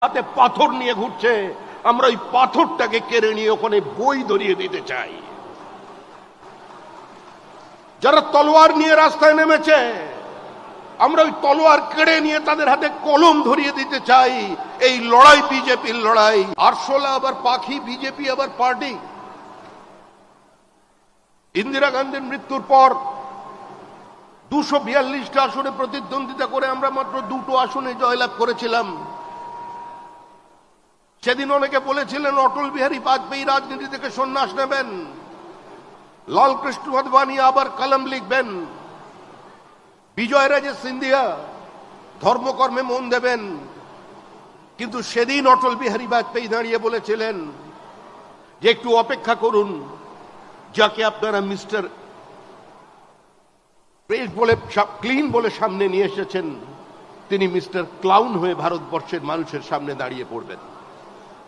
হাতে পাথর নিয়ে ঘুরছে, আমরা ওই পাথরটাকে কেড়ে নিয়ে ওখানে বই ধরিয়ে দিতে চাই। যারা তলোয়ার নিয়ে রাস্তায় নেমেছে, আমরা ওই তলোয়ার কেড়ে নিয়ে তাদের হাতে কলম ধরিয়ে দিতে চাই। এই লড়াই বিজেপির লড়াই। আরশোলা আবার পাখি, বিজেপি আবার পার্টি। ইন্দিরা গান্ধীর মৃত্যুর পর 242টা আসনে প্রতিদ্বন্দ্বিতা করে আমরা মাত্র 2টো আসনে জয়লাভ করেছিলাম। সেদিন অনেকে বলেছিলেন অটল বিহারী বাজপেয়ী রাজনীতি থেকে সন্ন্যাস নেবেন, লালকৃষ্ণ আদবানি আবার কলম লিখবেন, বিজয় রাজে সিন্ধিয়া ধর্মকর্মে মন দেবেন। কিন্তু সেদিন অটল বিহারী বাজপেয়ী দাঁড়িয়ে বলেছিলেন যে একটু অপেক্ষা করুন, যাকে আপনারা মিস্টার প্রেস বলে ক্লিন বলে সামনে নিয়ে এসেছেন, তিনি মিস্টার ক্লাউন হয়ে ভারতবর্ষের মানুষের সামনে দাঁড়িয়ে পড়বেন।